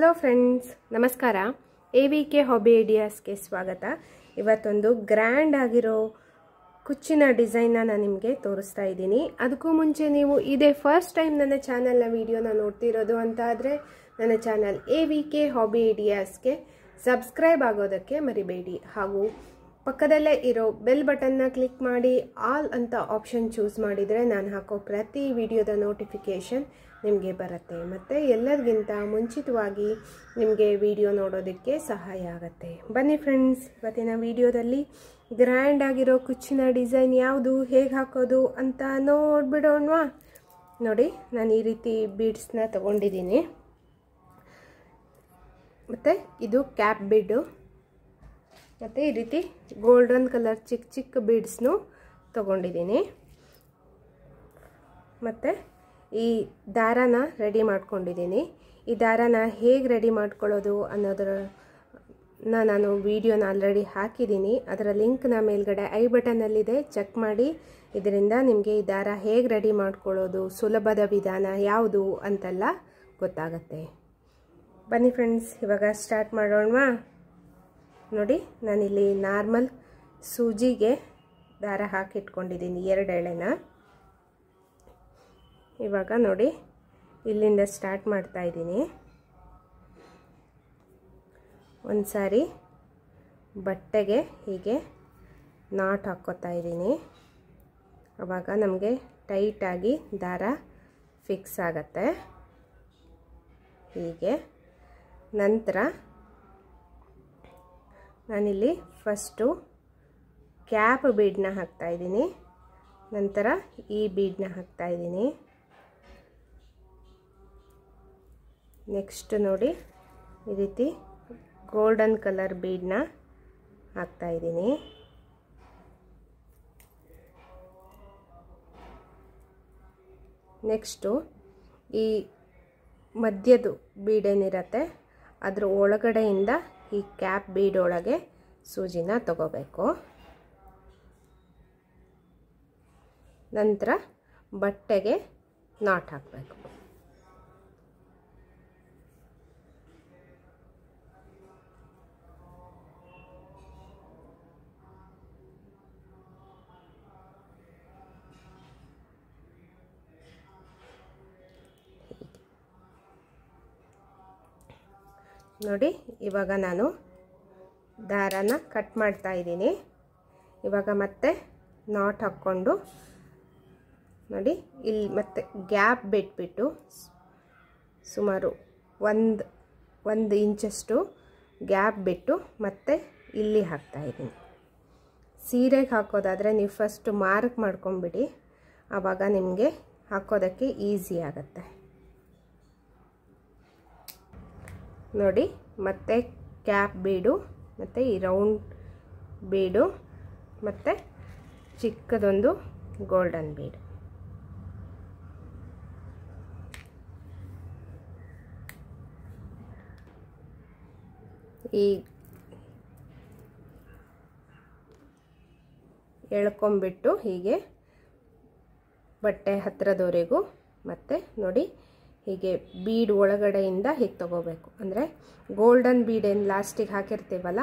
Hello friends, ನಮಸ್ಕಾರ. AVK hobby ಐಡಿಯಾಸ್ಗೆ ಸ್ವಾಗತ. ಇವತ್ತೊಂದು ಗ್ರ್ಯಾಂಡ್ ಆಗಿರೋ ಕುಚ್ಚಿನ ಡಿಸೈನ್ನ ನಾನು ನಿಮಗೆ ತೋರಿಸ್ತಾ ಇದ್ದೀನಿ. ಅದಕ್ಕೂ ಮುಂಚೆ ನೀವು ಇದೇ ಫಸ್ಟ್ ಟೈಮ್ ನನ್ನ ಚಾನಲ್ನ ವಿಡಿಯೋನ ನೋಡ್ತಿರೋದು ಅಂತ ಆದರೆ ನನ್ನ ಚಾನಲ್ AVK ಹಾಬಿ ಐಡಿಯಾಸ್ಗೆ ಸಬ್ಸ್ಕ್ರೈಬ್ ಆಗೋದಕ್ಕೆ ಮರಿಬೇಡಿ. ಹಾಗೂ ಪಕ್ಕದಲ್ಲೇ ಇರೋ ಬೆಲ್ ಬಟನ್ನ ಕ್ಲಿಕ್ ಮಾಡಿ ಆಲ್ ಅಂತ ಆಪ್ಷನ್ ಚೂಸ್ ಮಾಡಿದರೆ ನಾನು ಹಾಕೋ ಪ್ರತಿ ವಿಡಿಯೋದ ನೋಟಿಫಿಕೇಷನ್ ನಿಮಗೆ ಬರುತ್ತೆ. ಮತ್ತು ಎಲ್ಲರಿಗಿಂತ ಮುಂಚಿತವಾಗಿ ನಿಮಗೆ ವಿಡಿಯೋ ನೋಡೋದಕ್ಕೆ ಸಹಾಯ ಆಗುತ್ತೆ. ಬನ್ನಿ ಫ್ರೆಂಡ್ಸ್, ಇವತ್ತಿನ ವಿಡಿಯೋದಲ್ಲಿ ಗ್ರ್ಯಾಂಡ್ ಆಗಿರೋ ಕುಚ್ಚಿನ ಡಿಸೈನ್ ಯಾವುದು, ಹೇಗೆ ಹಾಕೋದು ಅಂತ ನೋಡ್ಬಿಡೋಣವಾ. ನೋಡಿ, ನಾನು ಈ ರೀತಿ ಬೀಡ್ಸ್ನ ತಗೊಂಡಿದ್ದೀನಿ. ಮತ್ತು ಇದು ಕ್ಯಾಪ್ ಬೀಡು, ಮತ್ತು ಈ ರೀತಿ ಗೋಲ್ಡನ್ ಕಲರ್ ಚಿಕ್ಕ ಚಿಕ್ಕ ಬೀಡ್ಸ್ನು ತಗೊಂಡಿದ್ದೀನಿ. ಮತ್ತು ಈ ದಾರನ ರೆಡಿ ಮಾಡ್ಕೊಂಡಿದ್ದೀನಿ. ಈ ದಾರನ ಹೇಗೆ ರೆಡಿ ಮಾಡ್ಕೊಳ್ಳೋದು ಅನ್ನೋದನ್ನ ನಾನು ವಿಡಿಯೋನ ಆಲ್ರೆಡಿ ಹಾಕಿದ್ದೀನಿ. ಅದರ ಲಿಂಕ್ನ ಮೇಲ್ಗಡೆ ಐ ಬಟನ್ನಲ್ಲಿದೆ, ಚೆಕ್ ಮಾಡಿ. ಇದರಿಂದ ನಿಮಗೆ ಈ ದಾರ ಹೇಗೆ ರೆಡಿ ಮಾಡ್ಕೊಳ್ಳೋದು, ಸುಲಭದ ವಿಧಾನ ಯಾವುದು ಅಂತೆಲ್ಲ ಗೊತ್ತಾಗತ್ತೆ. ಬನ್ನಿ ಫ್ರೆಂಡ್ಸ್, ಇವಾಗ ಸ್ಟಾರ್ಟ್ ಮಾಡೋಣವಾ. ನೋಡಿ, ನಾನಿಲ್ಲಿ ನಾರ್ಮಲ್ ಸೂಜಿಗೆ ದಾರ ಹಾಕಿಟ್ಕೊಂಡಿದ್ದೀನಿ, 2 ಎಳೆನ. ಇವಾಗ ನೋಡಿ, ಇಲ್ಲಿಂದ ಸ್ಟಾರ್ಟ್ ಮಾಡ್ತಾ ಇದ್ದೀನಿ. ಒಂದು ಸಾರಿ ಬಟ್ಟೆಗೆ ಹೀಗೆ ನಾಟ್ ಹಾಕ್ಕೋತಾ ಇದ್ದೀನಿ. ಆವಾಗ ನಮಗೆ ಟೈಟಾಗಿ ದಾರ ಫಿಕ್ಸ್ ಆಗತ್ತೆ. ಹೀಗೆ ನಂತರ ನಾನಿಲ್ಲಿ ಫಸ್ಟು ಕ್ಯಾಪ್ ಬೀಡನ್ನ ಹಾಕ್ತಾ ಇದ್ದೀನಿ, ನಂತರ ಈ ಬೀಡನ್ನ ಹಾಕ್ತಾ ಇದ್ದೀನಿ. ನೆಕ್ಸ್ಟ್ ನೋಡಿ, ಈ ರೀತಿ ಗೋಲ್ಡನ್ ಕಲರ್ ಬೀಡನ್ನ ಹಾಕ್ತಾ ಇದ್ದೀನಿ. ನೆಕ್ಸ್ಟು ಈ ಮಧ್ಯದ ಬೀಡೇನಿರತ್ತೆ ಅದ್ರ ಒಳಗಡೆಯಿಂದ ಈ ಕ್ಯಾಪ್ ಬೀಡ್ ಒಳಗೆ ಸೂಜಿನ ತಗೋಬೇಕು. ನಂತರ ಬಟ್ಟೆಗೆ ನಾಟ್ ಹಾಕಬೇಕು. ನೋಡಿ, ಇವಾಗ ನಾನು ದಾರನ ಕಟ್ ಮಾಡ್ತಾ ಇದ್ದೀನಿ. ಇವಾಗ ಮತ್ತೆ ನಾಟ್ ಹಾಕ್ಕೊಂಡು ನೋಡಿ, ಇಲ್ಲಿ ಮತ್ತೆ ಗ್ಯಾಪ್ ಬಿಟ್ಬಿಟ್ಟು ಸುಮಾರು ಒಂದು ಇಂಚಷ್ಟು ಗ್ಯಾಪ್ ಬಿಟ್ಟು ಮತ್ತೆ ಇಲ್ಲಿ ಹಾಕ್ತಾ ಇದ್ದೀನಿ. ಸೀರೆಗೆ ಹಾಕೋದಾದರೆ ನೀವು ಫಸ್ಟ್ ಮಾರ್ಕ್ ಮಾಡ್ಕೊಂಬಿಡಿ, ಆವಾಗ ನಿಮಗೆ ಹಾಕೋದಕ್ಕೆ ಈಸಿ ಆಗುತ್ತೆ. ನೋಡಿ, ಮತ್ತೆ ಕ್ಯಾಪ್ ಬೀಡು, ಮತ್ತು ಈ ರೌಂಡ್ ಬೀಡು, ಮತ್ತು ಚಿಕ್ಕದೊಂದು ಗೋಲ್ಡನ್ ಬೀಡು. ಈ ಎಳ್ಕೊಂಬಿಟ್ಟು ಹೀಗೆ ಬಟ್ಟೆ ಹತ್ತಿರದವರೆಗೂ, ಮತ್ತು ನೋಡಿ ಹೀಗೆ ಬೀಡ್ ಒಳಗಡೆಯಿಂದ ಹೀಗೆ ತಗೋಬೇಕು. ಅಂದರೆ ಗೋಲ್ಡನ್ ಬೀಡ್ ಏನು ಲಾಸ್ಟಿಗೆ ಹಾಕಿರ್ತೀವಲ್ಲ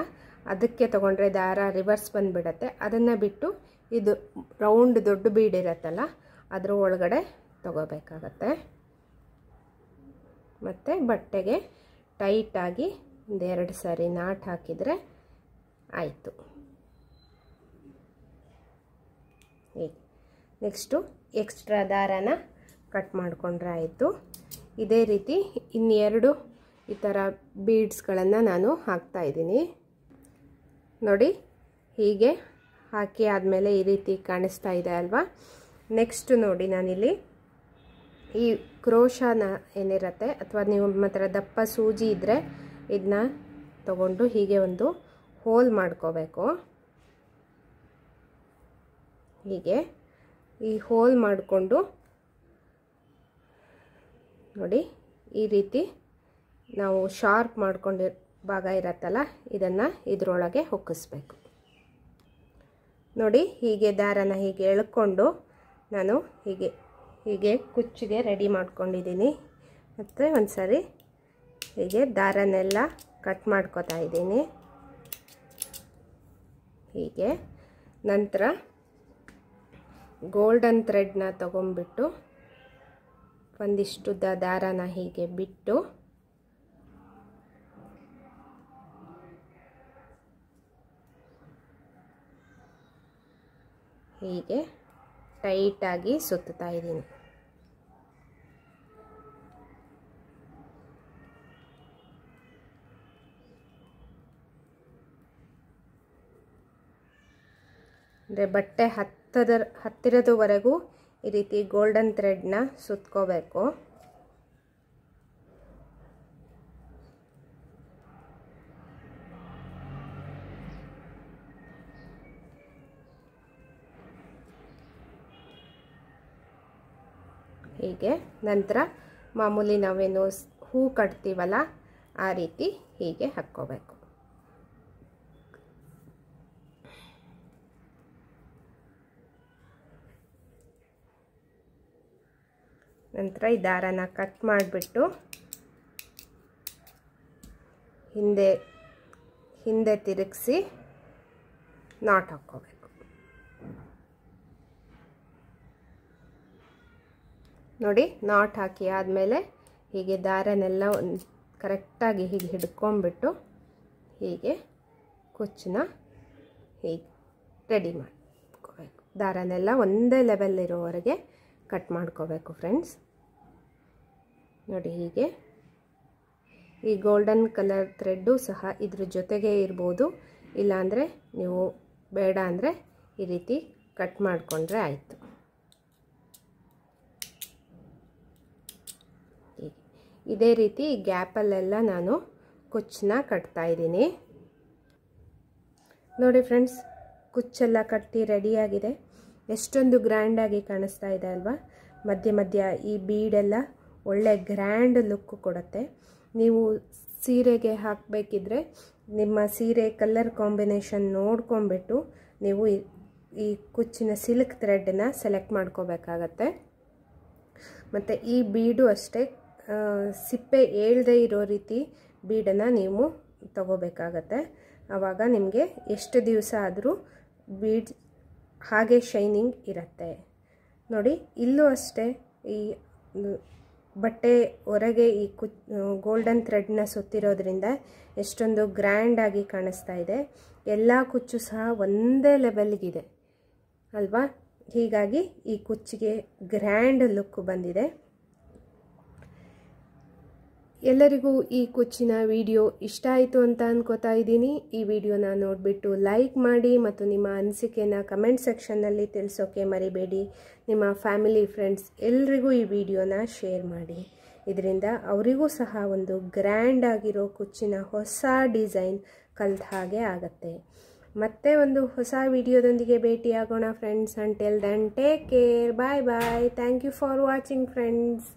ಅದಕ್ಕೆ ತೊಗೊಂಡ್ರೆ ದಾರ ರಿವರ್ಸ್ ಬಂದುಬಿಡತ್ತೆ. ಅದನ್ನು ಬಿಟ್ಟು ಇದು ರೌಂಡ್ ದೊಡ್ಡ ಬೀಡ್ ಇರತ್ತಲ್ಲ ಅದ್ರ ಒಳಗಡೆ ತಗೋಬೇಕಾಗತ್ತೆ. ಮತ್ತು ಬಟ್ಟೆಗೆ ಟೈಟಾಗಿ 1-2 ಸಾರಿ ನಾಟ್ ಹಾಕಿದರೆ ಆಯಿತು. ಹೀಗೆ ನೆಕ್ಸ್ಟು ಎಕ್ಸ್ಟ್ರಾ ದಾರನ ಕಟ್ ಮಾಡಿಕೊಂಡ್ರೆ ಆಯಿತು. ಇದೇ ರೀತಿ ಇನ್ನೆರಡು ಈ ಥರ ಬೀಡ್ಸ್ಗಳನ್ನು ನಾನು ಹಾಕ್ತಾ ಇದ್ದೀನಿ. ನೋಡಿ, ಹೀಗೆ ಹಾಕಿ ಆದಮೇಲೆ ಈ ರೀತಿ ಕಾಣಿಸ್ತಾ ಇದೆ ಅಲ್ವಾ. ನೆಕ್ಸ್ಟ್ ನೋಡಿ, ನಾನಿಲ್ಲಿ ಈ ಕ್ರೋಶನ ಏನಿರುತ್ತೆ, ಅಥವಾ ನಿಮ್ಮ ಹತ್ರ ದಪ್ಪ ಸೂಜಿ ಇದ್ದರೆ ಇದನ್ನ ತಗೊಂಡು ಹೀಗೆ ಒಂದು ಹೋಲ್ ಮಾಡ್ಕೋಬೇಕು. ಹೀಗೆ ಈ ಹೋಲ್ ಮಾಡಿಕೊಂಡು ನೋಡಿ, ಈ ರೀತಿ ನಾವು ಶಾರ್ಪ್ ಮಾಡ್ಕೊಂಡಿರೋ ಭಾಗ ಇರತ್ತಲ್ಲ ಇದನ್ನು ಇದರೊಳಗೆ ಹೊಕ್ಕಿಸ್ಬೇಕು. ನೋಡಿ, ಹೀಗೆ ದಾರನ ಹೀಗೆ ಎಳ್ಕೊಂಡು ನಾನು ಹೀಗೆ ಕುಚ್ಚಿಗೆ ರೆಡಿ ಮಾಡ್ಕೊಂಡಿದ್ದೀನಿ. ಮತ್ತು ಒಂದು ಸಾರಿ ಹೀಗೆ ದಾರನೆಲ್ಲ ಕಟ್ ಮಾಡ್ಕೊತಾ ಇದ್ದೀನಿ. ಹೀಗೆ ನಂತರ ಗೋಲ್ಡನ್ ಥ್ರೆಡ್ನ ತಗೊಂಡ್ಬಿಟ್ಟು ಒಂದಿಷ್ಟು ದಾರನ ಹೀಗೆ ಬಿಟ್ಟು ಹೀಗೆ ಟೈಟಾಗಿ ಸುತ್ತಾ ಇದ್ದೀನಿ. ಅಂದರೆ ಬಟ್ಟೆ ಹತ್ತಿರದವರೆಗೂ ಈ ರೀತಿ ಗೋಲ್ಡನ್ ಥ್ರೆಡ್ನ ಸುತ್ಕೋಬೇಕು. ಹೀಗೆ ನಂತರ ಮಾಮೂಲಿ ನಾವೇನು ಹೂ ಕಟ್ತೀವಲ್ಲ ಆ ರೀತಿ ಹೀಗೆ ಹಾಕ್ಕೋಬೇಕು. ನಂತರ ಈ ದಾರನ ಕಟ್ ಮಾಡಿಬಿಟ್ಟು ಹಿಂದೆ ತಿರುಗಿಸಿ ನಾಟ್ ಹಾಕ್ಕೋಬೇಕು. ನೋಡಿ, ನಾಟ್ ಹಾಕಿ ಆದಮೇಲೆ ಹೀಗೆ ದಾರನೆಲ್ಲ ಕರೆಕ್ಟಾಗಿ ಹೀಗೆ ಹಿಡ್ಕೊಂಡ್ಬಿಟ್ಟು ಹೀಗೆ ಕುಚ್ಚನ್ನ ಹೀಗೆ ರೆಡಿ ಮಾಡ್ಕೋಬೇಕು. ದಾರನೆಲ್ಲ ಒಂದೇ ಲೆವೆಲ್ ಇರೋವರೆಗೆ ಕಟ್ ಮಾಡ್ಕೋಬೇಕು ಫ್ರೆಂಡ್ಸ್. ನೋಡಿ, ಹೀಗೆ ಈ ಗೋಲ್ಡನ್ ಕಲರ್ ಥ್ರೆಡ್ಡು ಸಹ ಇದ್ರ ಜೊತೆಗೆ ಇರ್ಬೋದು, ಇಲ್ಲಾಂದರೆ ನೀವು ಬೇಡ ಅಂದರೆ ಈ ರೀತಿ ಕಟ್ ಮಾಡಿಕೊಂಡ್ರೆ ಆಯಿತು. ಇದೇ ರೀತಿ ಗ್ಯಾಪಲ್ಲೆಲ್ಲ ನಾನು ಕುಚ್ಚನ್ನ ಕಟ್ತಾ ಇದ್ದೀನಿ. ನೋಡಿ ಫ್ರೆಂಡ್ಸ್, ಕುಚ್ಚೆಲ್ಲ ಕಟ್ಟಿ ರೆಡಿಯಾಗಿದೆ. ಎಷ್ಟೊಂದು ಗ್ರ್ಯಾಂಡಾಗಿ ಕಾಣಿಸ್ತಾ ಇದೆ ಅಲ್ವಾ? ಮಧ್ಯ ಮಧ್ಯ ಈ ಬೀಡೆಲ್ಲ ಒಳ್ಳೆ ಗ್ರ್ಯಾಂಡ್ ಲುಕ್ ಕೊಡುತ್ತೆ. ನೀವು ಸೀರೆಗೆ ಹಾಕಬೇಕಿದ್ರೆ ನಿಮ್ಮ ಸೀರೆ ಕಲರ್ ಕಾಂಬಿನೇಷನ್ ನೋಡ್ಕೊಂಬಿಟ್ಟು ನೀವು ಈ ಕುಚ್ಚಿನ ಸಿಲ್ಕ್ ಥ್ರೆಡ್ನ ಸೆಲೆಕ್ಟ್ ಮಾಡ್ಕೋಬೇಕಾಗತ್ತೆ. ಮತ್ತು ಈ ಬೀಡು ಅಷ್ಟೇ ಸಿಪ್ಪೆ ಏಳದೇ ಇರೋ ರೀತಿ ಬೀಡನ್ನು ನೀವು ತಗೋಬೇಕಾಗತ್ತೆ. ಆವಾಗ ನಿಮಗೆ ಎಷ್ಟು ದಿವಸ ಆದರೂ ಬೀಡ್ ಹಾಗೆ ಶೈನಿಂಗ್ ಇರುತ್ತೆ. ನೋಡಿ, ಇಲ್ಲೂ ಅಷ್ಟೇ ಈ ಬಟ್ಟೆ ಹೊರಗೆ ಈ ಗೋಲ್ಡನ್ ಥ್ರೆಡ್ನ ಸುತ್ತಿರೋದ್ರಿಂದ ಎಷ್ಟೊಂದು ಗ್ರ್ಯಾಂಡಾಗಿ ಕಾಣಿಸ್ತಾ ಇದೆ. ಎಲ್ಲ ಕುಚ್ಚು ಸಹ ಒಂದೇ ಲೆವೆಲ್ಗಿದೆ ಅಲ್ವಾ? ಹೀಗಾಗಿ ಈ ಕುಚ್ಚಿಗೆ ಗ್ರ್ಯಾಂಡ್ ಲುಕ್ ಬಂದಿದೆ. ಎಲ್ಲರಿಗೂ ಈ ಕುಚ್ಚಿನ ವಿಡಿಯೋ ಇಷ್ಟ ಆಯಿತು ಅಂತ ಅನ್ಕೋತಾ ಇದ್ದೀನಿ. ಈ ವಿಡಿಯೋನ ನೋಡಿಬಿಟ್ಟು ಲೈಕ್ ಮಾಡಿ ಮತ್ತು ನಿಮ್ಮ ಅನಿಸಿಕೆನ ಕಮೆಂಟ್ ಸೆಕ್ಷನ್ನಲ್ಲಿ ತಿಳಿಸೋಕೆ ಮರಿಬೇಡಿ. ನಿಮ್ಮ ಫ್ಯಾಮಿಲಿ ಫ್ರೆಂಡ್ಸ್ ಎಲ್ರಿಗೂ ಈ ವಿಡಿಯೋನ ಶೇರ್ ಮಾಡಿ. ಇದರಿಂದ ಅವರಿಗೂ ಸಹ ಒಂದು ಗ್ರ್ಯಾಂಡ್ ಆಗಿರೋ ಕುಚ್ಚಿನ ಹೊಸ ಡಿಸೈನ್ ಕಲ್ತ ಹಾಗೆ ಆಗುತ್ತೆ. ಮತ್ತೆ ಒಂದು ಹೊಸ ವಿಡಿಯೋದೊಂದಿಗೆ ಭೇಟಿಯಾಗೋಣ friends. Until then take care, bye bye. Thank you for watching friends.